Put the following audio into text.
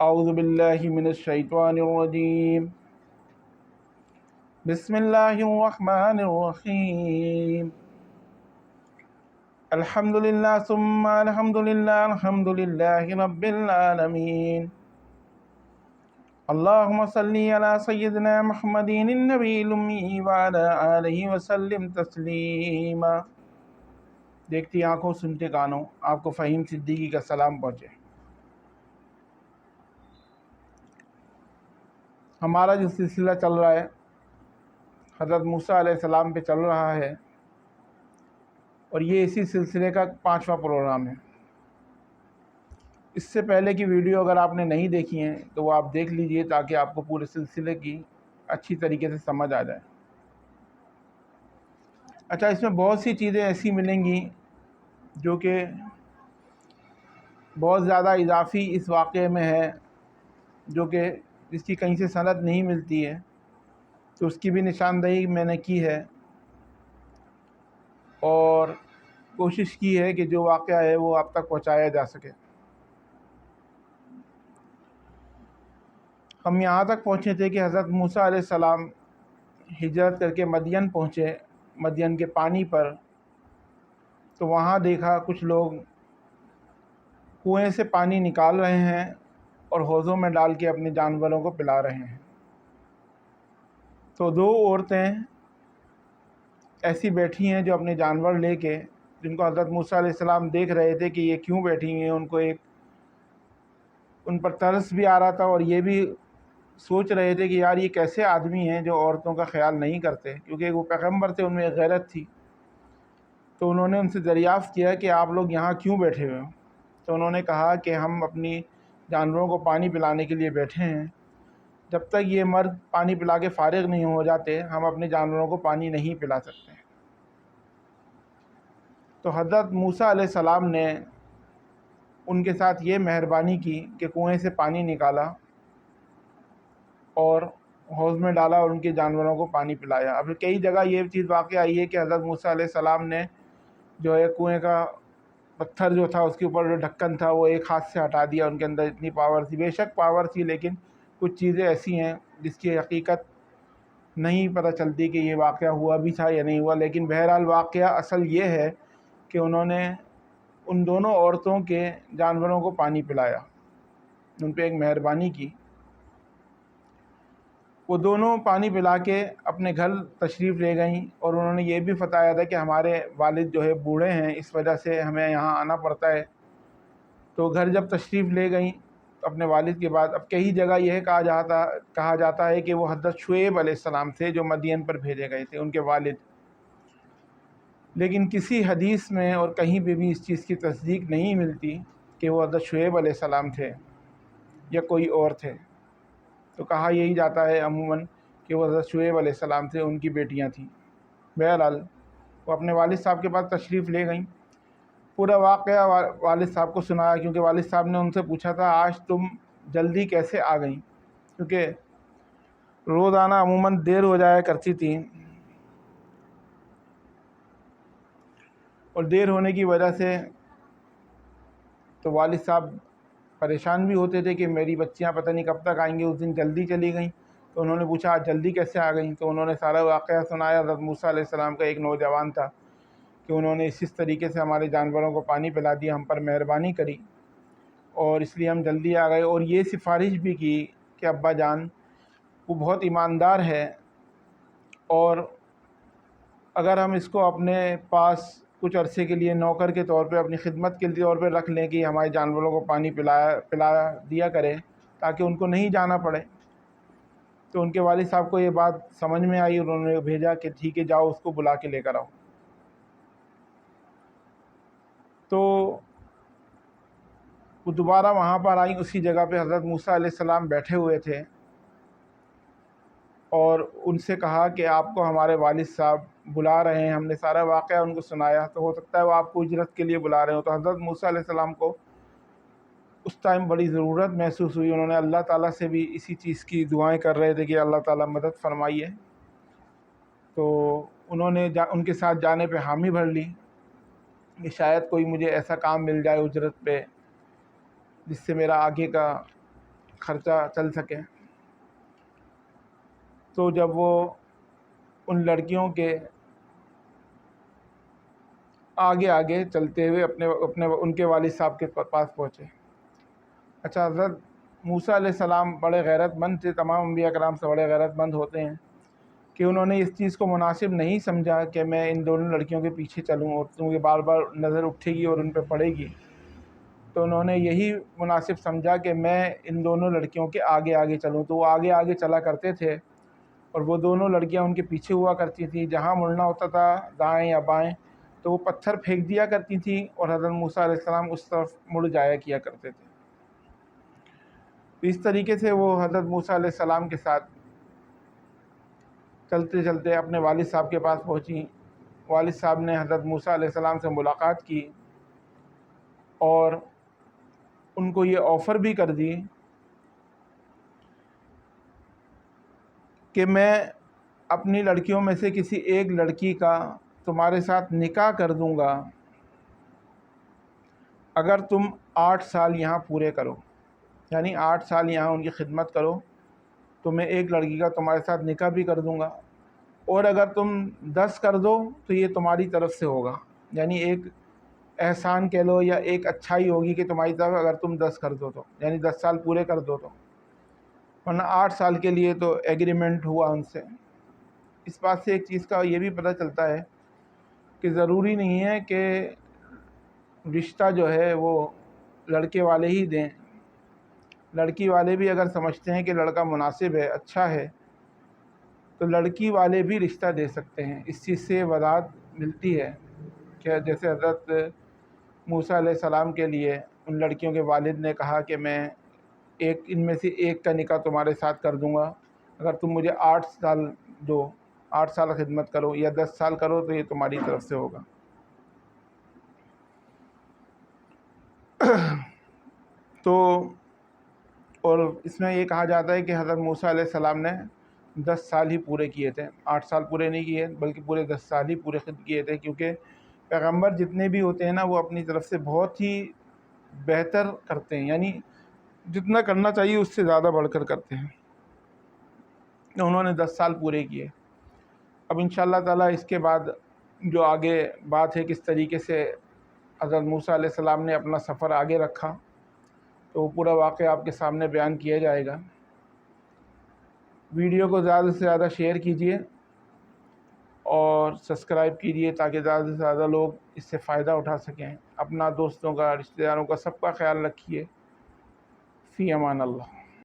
اعوذ باللہ من الشیطان الرجیم بسم اللہ الرحمن الرحیم الحمدللہ ثم الحمدللہ الحمدللہ رب العالمین اللہم صلی علی سیدنا محمد النبی الامی وعلی آلہ وسلم تسلیما۔ دیکھتی آنکھوں سنتے کانوں، آپ کو فہیم صدیقی کا سلام پہنچے۔ ہمارا جو سلسلہ چل رہا ہے حضرت موسیٰ علیہ السلام پہ چل رہا ہے، اور یہ اسی سلسلے کا 5واں پروگرام ہے۔ اس سے پہلے کی ویڈیو اگر آپ نے نہیں دیکھی ہیں تو وہ آپ دیکھ لیجئے تاکہ آپ کو پورے سلسلے کی اچھی طریقے سے سمجھ آ جائے۔ اچھا، اس میں بہت سی چیزیں ایسی ملیں گی جو کہ بہت زیادہ اضافی اس واقعے میں ہے، جو کہ جس کی کہیں سے سند نہیں ملتی ہے، تو اس کی بھی نشاندہی میں نے کی ہے، اور کوشش کی ہے کہ جو واقعہ ہے وہ آپ تک پہنچایا جا سکے۔ ہم یہاں تک پہنچے تھے کہ حضرت موسیٰ علیہ السلام ہجرت کر کے مدین پہنچے، مدین کے پانی پر، تو وہاں دیکھا کچھ لوگ کنویں سے پانی نکال رہے ہیں اور حوضوں میں ڈال کے اپنے جانوروں کو پلا رہے ہیں۔ تو 2 عورتیں ایسی بیٹھی ہیں جو اپنے جانور لے کے، جن کو حضرت موسیٰ علیہ السلام دیکھ رہے تھے کہ یہ کیوں بیٹھی ہیں، ان پر ترس بھی آ رہا تھا، اور یہ بھی سوچ رہے تھے کہ یار یہ کیسے آدمی ہیں جو عورتوں کا خیال نہیں کرتے، کیونکہ وہ پیغمبر تھے، ان میں ایک غیرت تھی۔ تو انہوں نے ان سے دریافت کیا کہ آپ لوگ یہاں کیوں بیٹھے ہوئے ہو؟ تو انہوں نے کہا کہ ہم اپنی جانوروں کو پانی پلانے کے لیے بیٹھے ہیں، جب تک یہ مرد پانی پلا کے فارغ نہیں ہو جاتے ہم اپنے جانوروں کو پانی نہیں پلا سکتے۔ تو حضرت موسیٰ علیہ السلام نے ان کے ساتھ یہ مہربانی کی کہ کنویں سے پانی نکالا اور حوض میں ڈالا اور ان کے جانوروں کو پانی پلایا۔ اب کئی جگہ یہ چیز واقع آئی ہے کہ حضرت موسیٰ علیہ السلام نے جو ہے کنویں کا پتھر جو تھا، اس کے اوپر جو ڈھکن تھا، وہ ایک ہاتھ سے ہٹا دیا۔ ان کے اندر اتنی پاور تھی، بے شک پاور تھی، لیکن کچھ چیزیں ایسی ہیں جس کی حقیقت نہیں پتہ چلتی کہ یہ واقعہ ہوا بھی تھا یا نہیں ہوا، لیکن بہرحال واقعہ اصل یہ ہے کہ انہوں نے ان دونوں عورتوں کے جانوروں کو پانی پلایا، ان پہ ایک مہربانی کی۔ وہ دونوں پانی پلا کے اپنے گھر تشریف لے گئیں، اور انہوں نے یہ بھی بتایا تھا کہ ہمارے والد جو ہے بوڑھے ہیں، اس وجہ سے ہمیں یہاں آنا پڑتا ہے۔ تو گھر جب تشریف لے گئیں اپنے والد کے بعد، اب کئی جگہ یہ کہا جاتا ہے کہ وہ حضرت شعیب علیہ السلام تھے جو مدین پر بھیجے گئے تھے، ان کے والد، لیکن کسی حدیث میں اور کہیں پہ بھی اس چیز کی تصدیق نہیں ملتی کہ وہ حضرت شعیب علیہ السلام تھے یا کوئی اور تھے۔ تو کہا یہی جاتا ہے عموماً کہ وہ حضرت شعیب علیہ السلام تھے، ان کی بیٹیاں تھیں۔ بہرحال وہ اپنے والد صاحب کے پاس تشریف لے گئیں، پورا واقعہ والد صاحب کو سنایا، کیونکہ والد صاحب نے ان سے پوچھا تھا آج تم جلدی کیسے آ گئیں، کیونکہ روزانہ عموماً دیر ہو جایا کرتی تھی، اور دیر ہونے کی وجہ سے تو والد صاحب پریشان بھی ہوتے تھے کہ میری بچیاں پتہ نہیں کب تک آئیں گی۔ اس دن جلدی چلی گئیں، تو انہوں نے پوچھا آج جلدی کیسے آ گئیں، تو انہوں نے سارا واقعہ سنایا۔ حضرت موسیٰ علیہ السلام کا ایک نوجوان تھا کہ انہوں نے اس طریقے سے ہمارے جانوروں کو پانی پلا دیا، ہم پر مہربانی کری، اور اس لیے ہم جلدی آ گئے، اور یہ سفارش بھی کی کہ ابا جان وہ بہت ایماندار ہے، اور اگر ہم اس کو اپنے پاس کچھ عرصے کے لیے نوکر کے طور پہ، اپنی خدمت کے طور پہ رکھ لیں کہ ہمارے جانوروں کو پانی پلا دیا کرے تاکہ ان کو نہیں جانا پڑے۔ تو ان کے والد صاحب کو یہ بات سمجھ میں آئی، انہوں نے بھیجا کہ ٹھیک ہے جاؤ اس کو بلا کے لے کر آؤ۔ تو وہ دوبارہ وہاں پر آئیں، اسی جگہ پہ حضرت موسیٰ علیہ السلام بیٹھے ہوئے تھے، اور ان سے کہا کہ آپ کو ہمارے والد صاحب بلا رہے ہیں۔ ہم نے سارا واقعہ ان کو سنایا، تو ہو سکتا ہے وہ آپ کو اجرت کے لیے بلا رہے ہوں۔ تو حضرت موسیٰ علیہ السلام کو اس ٹائم بڑی ضرورت محسوس ہوئی، انہوں نے اللہ تعالیٰ سے بھی اسی چیز کی دعائیں کر رہے تھے کہ اللہ تعالیٰ مدد فرمائیے۔ تو انہوں نے ان کے ساتھ جانے پہ حامی بھر لی کہ شاید کوئی مجھے ایسا کام مل جائے اجرت پہ جس سے میرا آگے کا خرچہ چل سکے۔ تو جب وہ ان لڑکیوں کے آگے آگے چلتے ہوئے ان کے والد صاحب کے پاس پہنچے۔ اچھا، حضرت موسیٰ علیہ السلام بڑے غیرت مند تھے، تمام انبیاء کرام سے بڑے غیرت مند ہوتے ہیں، کہ انہوں نے اس چیز کو مناسب نہیں سمجھا کہ میں ان دونوں لڑکیوں کے پیچھے چلوں، اور کیونکہ بار بار نظر اٹھے گی اور ان پہ پڑے گی، تو انہوں نے یہی مناسب سمجھا کہ میں ان دونوں لڑکیوں کے آگے آگے چلوں۔ تو وہ آگے آگے چلا کرتے تھے اور وہ دونوں لڑکیاں ان کے پیچھے ہوا کرتی تھیں۔ جہاں مڑنا ہوتا تھا دائیں یا بائیں تو وہ پتھر پھینک دیا کرتی تھیں اور حضرت موسیٰ علیہ السلام اس طرف مڑ جایا کیا کرتے تھے۔ تو اس طریقے سے وہ حضرت موسیٰ علیہ السلام کے ساتھ چلتے چلتے اپنے والد صاحب کے پاس پہنچی۔ والد صاحب نے حضرت موسیٰ علیہ السلام سے ملاقات کی اور ان کو یہ آفر بھی کر دی کہ میں اپنی لڑکیوں میں سے کسی ایک لڑکی کا تمہارے ساتھ نکاح کر دوں گا اگر تم 8 سال یہاں پورے کرو، یعنی 8 سال یہاں ان کی خدمت کرو تو میں ایک لڑکی کا تمہارے ساتھ نکاح بھی کر دوں گا، اور اگر تم 10 کر دو تو یہ تمہاری طرف سے ہوگا، یعنی ایک احسان کہہ لو یا ایک اچھائی ہوگی کہ تمہاری طرف اگر تم 10 کر دو تو، یعنی 10 سال پورے کر دو تو، ورنہ 8 سال کے لیے تو ایگریمنٹ ہوا ان سے۔ اس بات سے ایک چیز کا یہ بھی پتہ چلتا ہے کہ ضروری نہیں ہے کہ رشتہ جو ہے وہ لڑکے والے ہی دیں، لڑکی والے بھی اگر سمجھتے ہیں کہ لڑکا مناسب ہے، اچھا ہے، تو لڑکی والے بھی رشتہ دے سکتے ہیں۔ اس چیز سے وضاحت ملتی ہے کہ جیسے حضرت موسیٰ علیہ السلام کے لیے ان لڑکیوں کے والد نے کہا کہ میں ان میں سے ایک کا نکاح تمہارے ساتھ کر دوں گا اگر تم مجھے 8 سال دو، 8 سال خدمت کرو یا 10 سال کرو تو یہ تمہاری طرف سے ہوگا۔ تو اور اس میں یہ کہا جاتا ہے کہ حضرت موسیٰ علیہ السلام نے 10 سال ہی پورے کیے تھے، 8 سال پورے نہیں کیے بلکہ پورے 10 سال ہی پورے کیے تھے، کیونکہ پیغمبر جتنے بھی ہوتے ہیں نا وہ اپنی طرف سے بہت ہی بہتر کرتے ہیں، یعنی جتنا کرنا چاہیے اس سے زیادہ بڑھ کر کرتے ہیں۔ انہوں نے 10 سال پورے کیے۔ اب انشاءاللہ تعالیٰ اس کے بعد جو آگے بات ہے کس طریقے سے حضرت موسیٰ علیہ السلام نے اپنا سفر آگے رکھا، تو وہ پورا واقعہ آپ کے سامنے بیان کیا جائے گا۔ ویڈیو کو زیادہ سے زیادہ شیئر کیجیے اور سبسکرائب کیجیے تاکہ زیادہ سے زیادہ لوگ اس سے فائدہ اٹھا سکیں۔ اپنا، دوستوں کا، رشتہ داروں کا، سب کا خیال رکھیے۔ فی امان اللہ۔